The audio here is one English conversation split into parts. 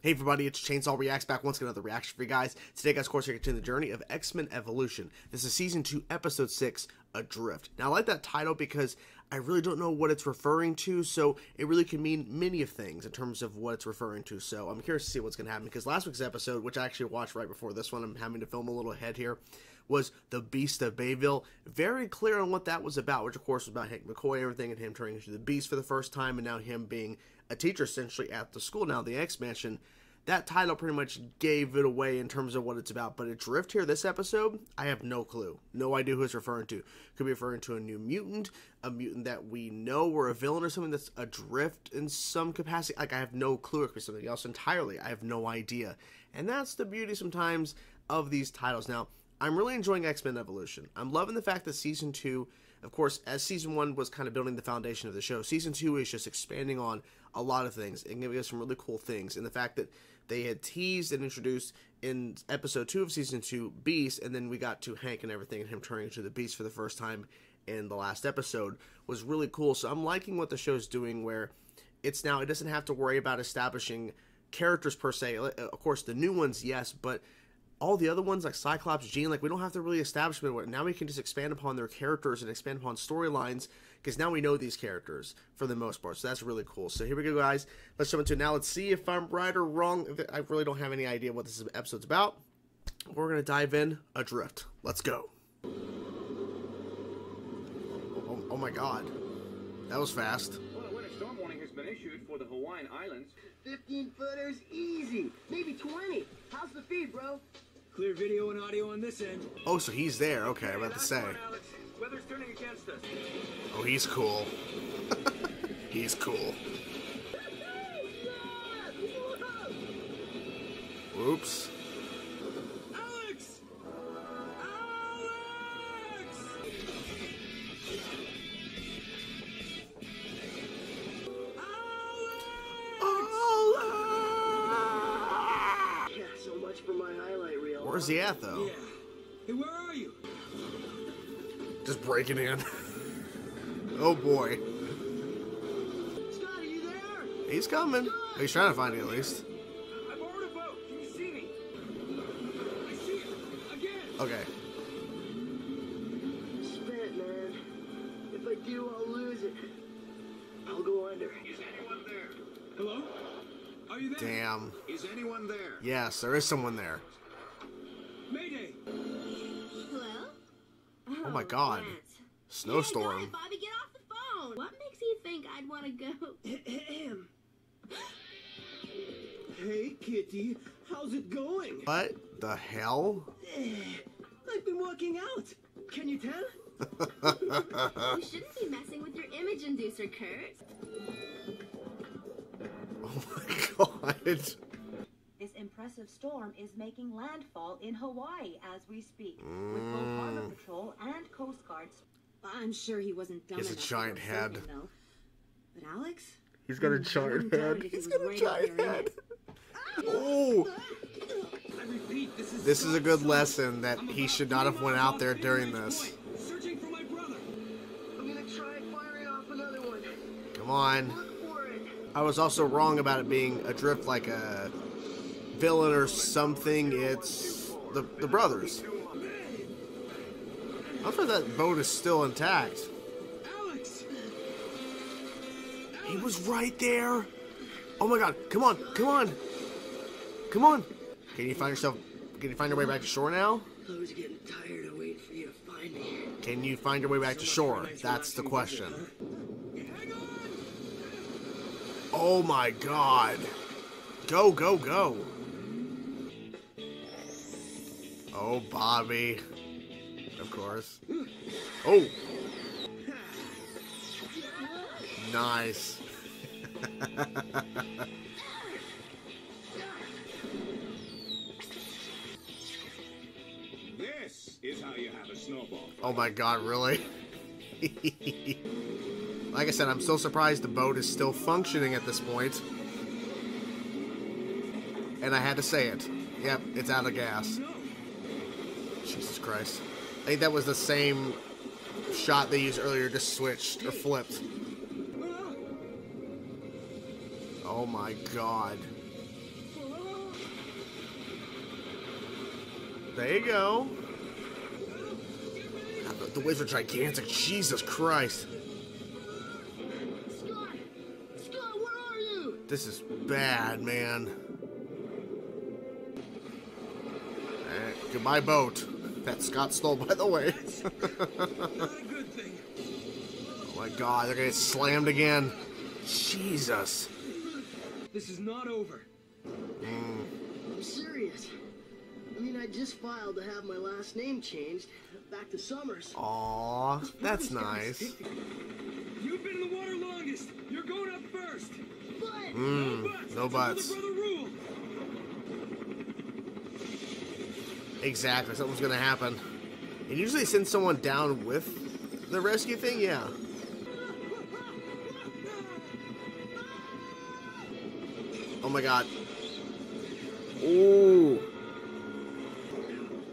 Hey everybody, it's Chainsaw Reacts back once again, another reaction for you guys. Today, guys, of course, we're continuing the journey of X-Men Evolution. This is Season 2, Episode 6, Adrift. Now, I like that title because I really don't know what it's referring to, so it really can mean many of things in terms of what it's referring to. So I'm curious to see what's going to happen, because last week's episode, which I actually watched right before this one, I'm having to film a little ahead here, was The Beast of Bayville. Very clear on what that was about, which of course was about Hank McCoy, everything, and him turning into the Beast for the first time, and now him being a teacher essentially at the school now, the X-Mansion. That title pretty much gave it away in terms of what it's about. But Adrift here, this episode, I have no clue. No idea who it's referring to. Could be referring to a new mutant, a mutant that we know or a villain or something that's adrift in some capacity. Like, I have no clue. It could be something else entirely. I have no idea. And that's the beauty sometimes of these titles. Now, I'm really enjoying X-Men Evolution. I'm loving the fact that Season 2, of course, as Season 1 was kind of building the foundation of the show, Season 2 is just expanding on a lot of things and giving us some really cool things. And the fact that they had teased and introduced in Episode 2 of Season 2, Beast, and then we got to Hank and everything and him turning into the Beast for the first time in the last episode was really cool. So I'm liking what the show's doing, where it's now, it doesn't have to worry about establishing characters per se. Of course, the new ones, yes, but all the other ones like Cyclops, Jean, like we don't have to really establish them. Now we can just expand upon their characters and expand upon storylines, because now we know these characters for the most part. So that's really cool. So here we go, guys. Let's jump into it now. Let's see if I'm right or wrong. I really don't have any idea what this episode's about. We're going to dive in. Adrift. Let's go. Oh my God. That was fast. Well, a winter storm warning has been issued for the Hawaiian Islands. 15-footers, easy. Maybe 20. How's the feed, bro? Clear video and audio on this end. Oh, so he's there. Okay, I'm about to say. Alex, weather's turning against us. Oh, he's cool. He's cool. Oops. Alex! Yeah, so much for my highlight reel. Where's he at, though? Yeah. Hey, where are you? Just breaking in. Oh boy. Scott, are you there? He's coming. He's trying to find you at least. I'm aboard a boat. Can you see me? I see it. Again. Okay. Spent, man. If I do, I'll lose it. I'll go under. Is anyone there? Hello? Are you there? Damn. Is anyone there? Yes, there is someone there. Mayday. Hello? Oh my God. Matt. Snowstorm. Yeah, Bobby, get off the phone. What makes you think I'd want to go? Hey, Kitty. How's it going? What the hell? I've been working out. Can you tell? You shouldn't be messing with your image inducer, Kurt. Oh my God. This impressive storm is making landfall in Hawaii as we speak, with both Harbor Patrol and Coast Guards. I'm sure he wasn't dumb He has a enough giant to head. him, though. But Alex? He's got a I giant wouldn't doubt head. it if he He's was got a right up giant there in head. it. Oh. I repeat, This is a good lesson that he should not have went out there during this. Searching for my brother. I'm gonna try firing off another one. Come on. Look for it. I was also wrong about it being adrift like a villain or something. It's the brothers. I'm sure that boat is still intact. Alex. He was right there. Oh my God. Come on. Come on. Come on. Can you find your way back to shore now? I was getting tired of waiting for you to find me. Can you find your way back to shore? That's the question. Oh my God. Go, go, go. Oh, Bobby. Of course. Oh. Nice. This is how you have a snowball. Oh my God, really? Like I said, I'm still surprised the boat is still functioning at this point. And I had to say it. Yep, it's out of gas. Jesus Christ. I think that was the same shot they used earlier, just switched or flipped. Oh my God. Hello? There you go. God, the waves are gigantic. Jesus Christ. Scott! Scott, where are you? This is bad, man. Goodbye, boat. That Scott stole, by the way. Not a good thing. Oh my God, they're gonna get slammed again. Jesus. This is not over. I'm serious. I mean, I just filed to have my last name changed back to Summers. Aw, that's nice. You've been in the water longest. You're going up first. But No buts. Brother rule. Exactly, something's gonna happen. And usually send someone down with the rescue thing, yeah. Oh my God. Ooh.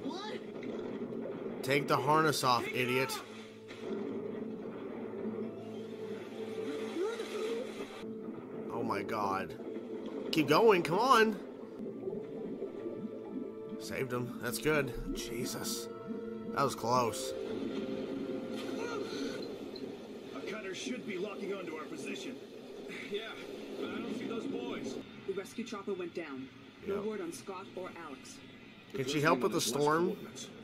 what? Take the harness off, idiot. Oh my God. Keep going, come on. Saved him. That's good. Jesus. That was close. A cutter should be locking onto our position. Yeah, but I don't see those boys. The rescue chopper went down. No Yep. word on Scott or Alex. Can she help with the storm?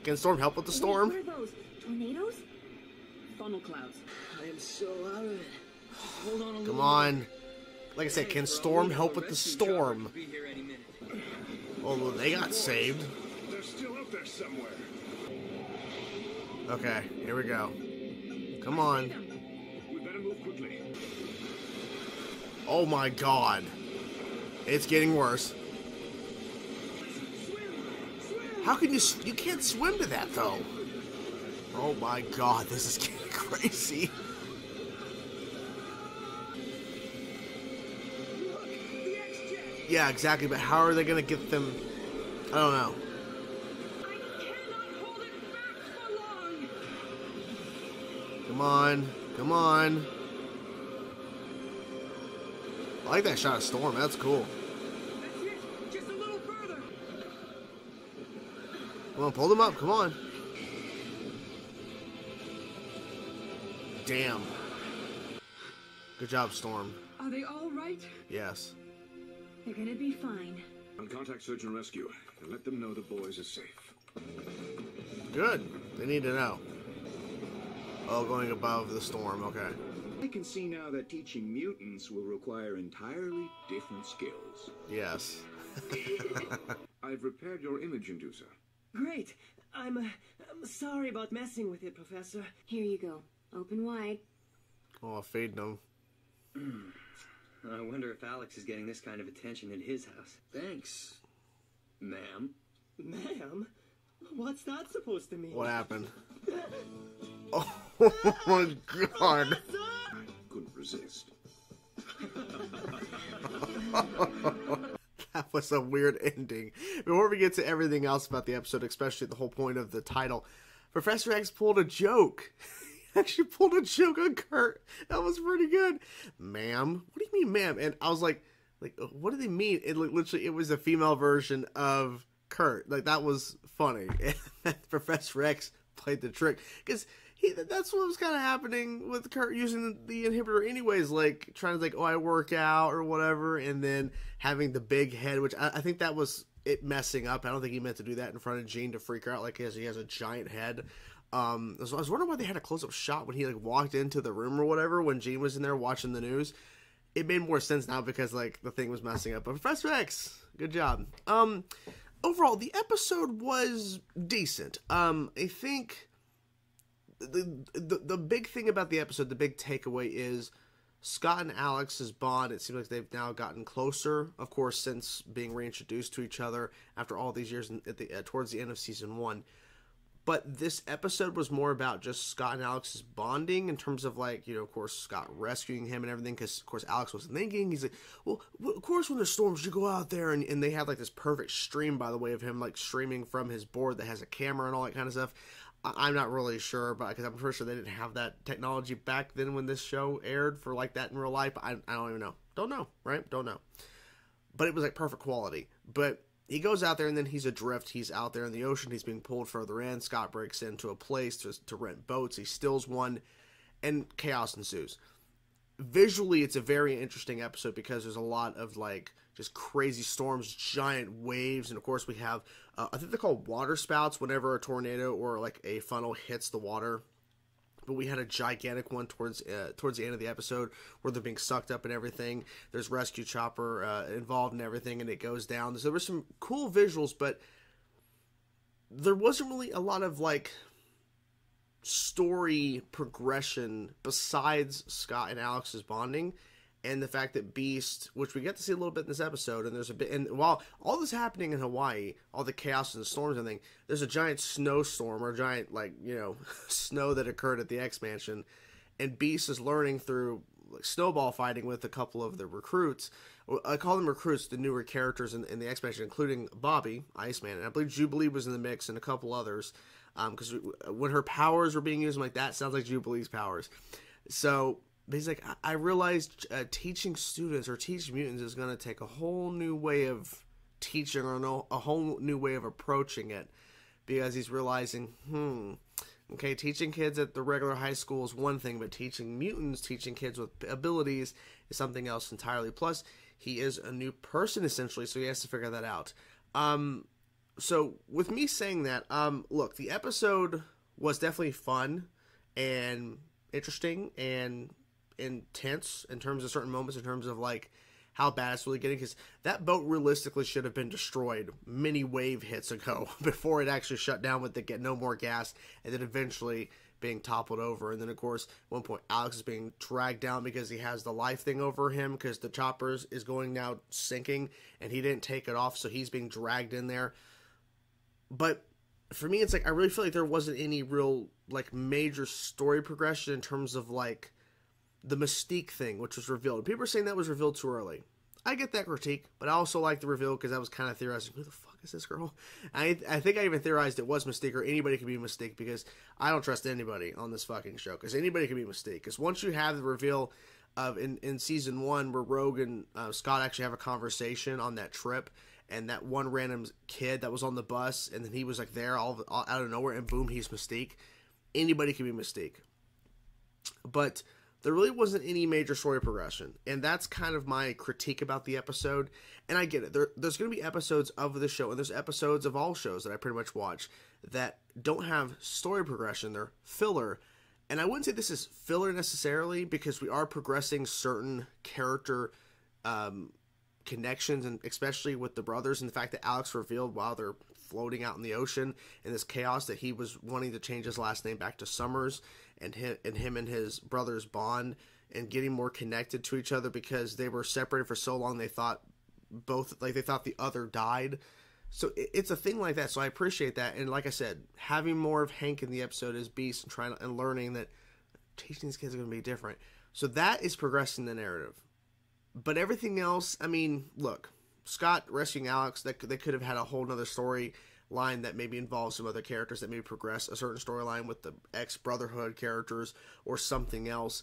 Can Storm help with the storm? What are those? Tornadoes? Funnel clouds. I am so out of it. Hold on a little. Come on. Like I said, can Storm help with the Rescue chopper storm? could be here any minute. Oh, well, they got saved. They're still up there somewhere. Okay, here we go. Come on. We better move quickly. Oh my God. It's getting worse. How can you can't swim to that though. Oh my God, this is getting crazy. Yeah, exactly, but how are they gonna get them? I don't know. Come on, come on. I like that shot of Storm, that's cool. That's it. Just a little further. Come on, pull them up, come on. Damn. Good job, Storm. Are they all right? Yes. They're gonna be fine. And contact search and rescue and let them know the boys are safe. Good. They need to know. Oh, going above the storm, okay. I can see now that teaching mutants will require entirely different skills. Yes. I've repaired your image inducer. Great. I'm sorry about messing with it, Professor. Here you go. Open wide. Oh, fading them. I wonder if Alex is getting this kind of attention in his house. Thanks, ma'am. Ma'am? What's that supposed to mean? What happened? Oh my God. Couldn't resist. That was a weird ending. Before we get to everything else about the episode, especially the whole point of the title, Professor X pulled a joke. He actually pulled a joke on Kurt. That was pretty good. Ma'am? What do you mean, ma'am? And I was like, what do they mean? It literally, it was a female version of Kurt. Like, that was funny. And Professor X played the trick. Because that's what was kind of happening with Kurt using the inhibitor anyways, like trying to I work out or whatever, and then having the big head, which I think that was it messing up. I don't think he meant to do that in front of Jean to freak her out like he has a giant head. So I was wondering why they had a close-up shot when he walked into the room or whatever when Jean was in there watching the news. It made more sense now because the thing was messing up. But Professor X, good job. Overall, the episode was decent. I think the big thing about the episode, the big takeaway is Scott and Alex's bond. It seems like they've now gotten closer, of course, since being reintroduced to each other after all these years towards the end of season 1. But this episode was more about just Scott and Alex's bonding in terms of of course, Scott rescuing him and everything. Because, of course, Alex was thinking, he's like, well, of course, when there's storms, you go out there. And they have this perfect stream, by the way, of him streaming from his board that has a camera and all that kind of stuff. I'm not really sure, but because I'm pretty sure they didn't have that technology back then when this show aired for that in real life. I don't even know. Don't know, right? Don't know. But it was perfect quality. But he goes out there, and then he's adrift. He's out there in the ocean. He's being pulled further in. Scott breaks into a place to rent boats. He steals one, and chaos ensues. Visually, it's a very interesting episode because there's a lot of, like, just crazy storms, giant waves, and of course we have, I think they're called water spouts whenever a tornado or, like, a funnel hits the water. But we had a gigantic one towards the end of the episode where they're being sucked up and everything. There's rescue chopper involved and everything, and it goes down. So there were some cool visuals, but there wasn't really a lot of, like, story progression besides Scott and Alex's bonding and the fact that Beast, which we get to see a little bit in this episode, and there's a bit, and while all this happening in Hawaii, all the chaos and the storms and everything, there's a giant snowstorm or a giant, like, you know, snow that occurred at the X Mansion, and Beast is learning through, like, snowball fighting with a couple of the recruits. I call them recruits, the newer characters in the X Mansion, including Bobby, Iceman, and I believe Jubilee was in the mix, and a couple others, because when her powers were being used, I'm like, that sounds like Jubilee's powers. So but he's like, I realized teaching students or teaching mutants is going to take a whole new way of teaching or a whole new way of approaching it, because he's realizing, okay, teaching kids at the regular high school is one thing, but teaching mutants, teaching kids with abilities is something else entirely. Plus, he is a new person, essentially, so he has to figure that out. So, with me saying that, look, the episode was definitely fun and interesting and intense in terms of certain moments, in terms of, like, how bad it's really getting, because that boat realistically should have been destroyed many wave hits ago before it actually shut down with the get no more gas, and then eventually being toppled over. And then, of course, at one point Alex is being dragged down because he has the life thing over him because the choppers is going now sinking and he didn't take it off, so he's being dragged in there. But for me, it's like, I really feel like there wasn't any real, like, major story progression in terms of, like, the Mystique thing, which was revealed. People are saying that was revealed too early. I get that critique, but I also like the reveal because I was kind of theorizing, who the fuck is this girl? I think I even theorized it was Mystique, or anybody could be Mystique, because I don't trust anybody on this fucking show, because anybody can be Mystique. Because once you have the reveal of, in season 1, where Rogue and Scott actually have a conversation on that trip, and that one random kid that was on the bus, and then he was, like, there all out of nowhere, and boom, he's Mystique. Anybody can be Mystique. But there really wasn't any major story progression, and that's kind of my critique about the episode. And I get it. There's going to be episodes of the show, and there's episodes of all shows that I pretty much watch that don't have story progression. They're filler. And I wouldn't say this is filler necessarily, because we are progressing certain character connections, and especially with the brothers, and the fact that Alex revealed while they're floating out in the ocean in this chaos that he was wanting to change his last name back to Summers, and him and his brothers bond and getting more connected to each other because they were separated for so long they thought the other died. So it's a thing like that. So I appreciate that. And like I said, having more of Hank in the episode as Beast and learning that teaching these kids are going to be different. So that is progressing the narrative. But everything else, I mean, look, Scott rescuing Alex, they could have had a whole nother story line that maybe involves some other characters that maybe progress a certain storyline with the ex-Brotherhood characters or something else.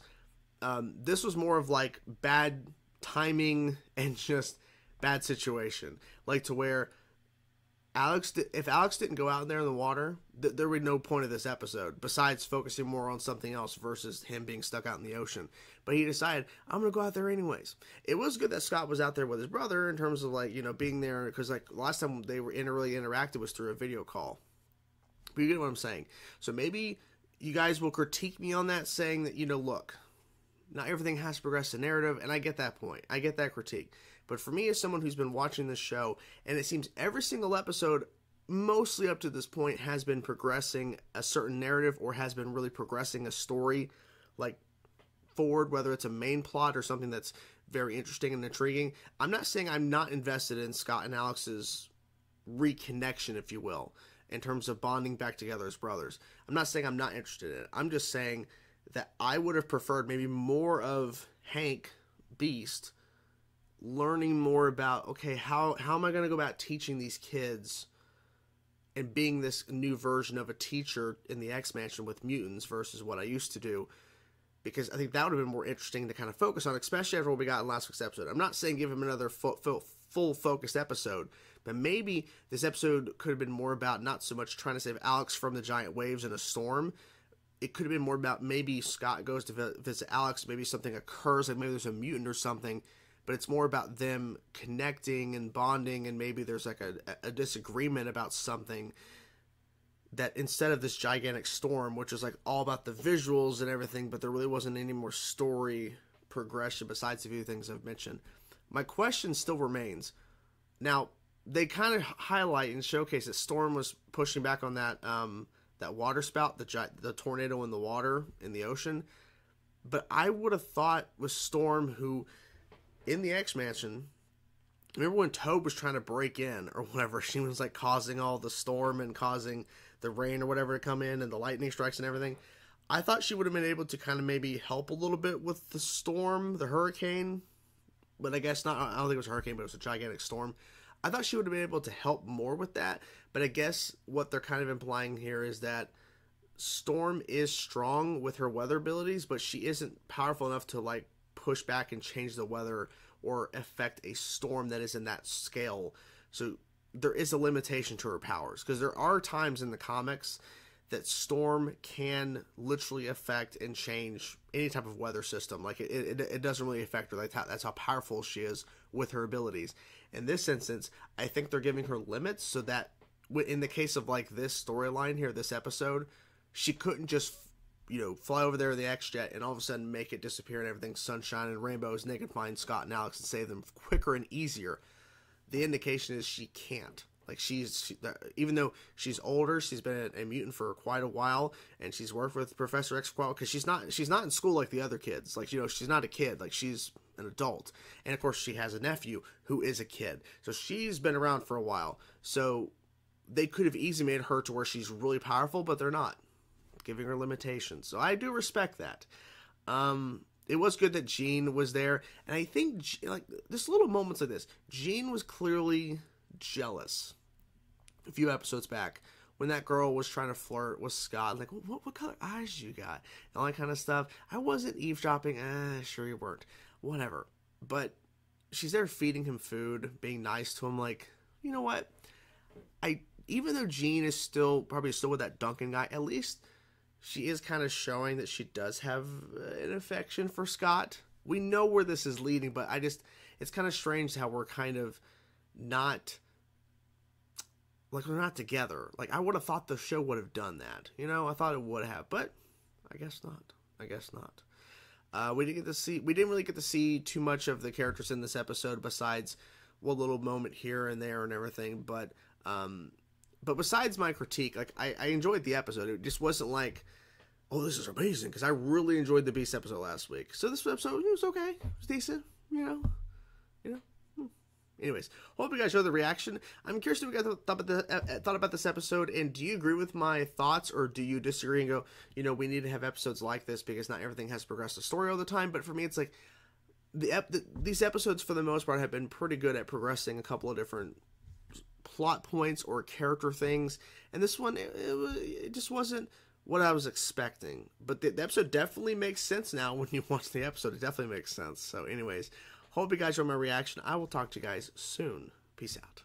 This was more of, like, bad timing and just bad situation. Like, to where if Alex didn't go out there in the water, there would be no point of this episode besides focusing more on something else versus him being stuck out in the ocean. But he decided, I'm going to go out there anyways. It was good that Scott was out there with his brother in terms of, like, you know, being there, because, like, last time they were really interacted was through a video call. But you get what I'm saying. So maybe you guys will critique me on that, saying that, you know, look, not everything has to progress the narrative, and I get that point. I get that critique. But for me, as someone who's been watching this show, and it seems every single episode, mostly up to this point, has been progressing a certain narrative or has been really progressing a story, like, forward, whether it's a main plot or something that's very interesting and intriguing. I'm not saying I'm not invested in Scott and Alex's reconnection, if you will, in terms of bonding back together as brothers. I'm not saying I'm not interested in it. I'm just saying that I would have preferred maybe more of Hank, Beast, learning more about, okay, how am I going to go about teaching these kids and being this new version of a teacher in the X Mansion with mutants versus what I used to do. because I think that would have been more interesting to kind of focus on, especially after what we got in last week's episode. I'm not saying give him another full focused episode, but maybe this episode could have been more about not so much trying to save Alex from the giant waves in a storm. It could have been more about maybe Scott goes to visit Alex, maybe something occurs, like maybe there's a mutant or something, but it's more about them connecting and bonding, and maybe there's like a disagreement about something, that instead of this gigantic storm, which is like all about the visuals and everything, but there really wasn't any more story progression besides a few things I've mentioned. My question still remains. Now, they kind of highlight and showcase that Storm was pushing back on that that water spout, the tornado in the water in the ocean. But I would have thought with Storm, who in the X-Mansion, remember when Toad was trying to break in or whatever, she was like causing all the storm and causing the rain or whatever to come in and the lightning strikes and everything. I thought she would have been able to kind of maybe help a little bit with the storm, the hurricane, but I guess not. I don't think it was a hurricane, but it was a gigantic storm. I thought she would have been able to help more with that, but I guess what they're kind of implying here is that Storm is strong with her weather abilities, but she isn't powerful enough to like push back and change the weather or affect a storm that is in that scale. So there is a limitation to her powers, because there are times in the comics that Storm can literally affect and change any type of weather system. Like it doesn't really affect her. Like that's how powerful she is with her abilities. In this instance, I think they're giving her limits so that in the case of like this storyline here, this episode, she couldn't just, fly over there in the X-Jet and all of a sudden make it disappear and everything's sunshine and rainbows, and they can find Scott and Alex and save them quicker and easier. The indication is she can't. Like even though she's older, she's been a mutant for quite a while, and she's worked with Professor X for a while, because she's not in school like the other kids. Like, she's not a kid. Like, she's an adult. And of course she has a nephew who is a kid. So she's been around for a while. So they could have easily made her to where she's really powerful, but they're not, giving her limitations. So I do respect that. It was good that Jean was there, and I think like just little moments like this, Jean was clearly jealous a few episodes back when that girl was trying to flirt with Scott, like, what color eyes you got, and all that kind of stuff. I wasn't eavesdropping. Sure you weren't. Whatever. But she's there feeding him food, being nice to him. Like, you know what? Even though Jean is probably still with that Duncan guy, at least she is kind of showing that she does have an affection for Scott. We know where this is leading, but it's kind of strange how we're kind of not, like, we're not together. Like, I would have thought the show would have done that. I thought it would have, but I guess not. We didn't really get to see too much of the characters in this episode besides one little moment here and there and everything, but besides my critique, like, I enjoyed the episode. It just wasn't like, oh, this is amazing, because I really enjoyed the Beast episode last week. So this episode, it was okay. It was decent, Anyways, hope you guys enjoyed the reaction. I'm curious if you guys thought about this episode, and do you agree with my thoughts, or do you disagree and go, we need to have episodes like this because not everything has progressed the story all the time. But for me, it's like these episodes, for the most part, have been pretty good at progressing a couple of different plot points or character things, and this one it just wasn't what I was expecting. But the episode definitely makes sense now. When you watch the episode, it definitely makes sense. So anyways, hope you guys enjoyed my reaction. I will talk to you guys soon. Peace out.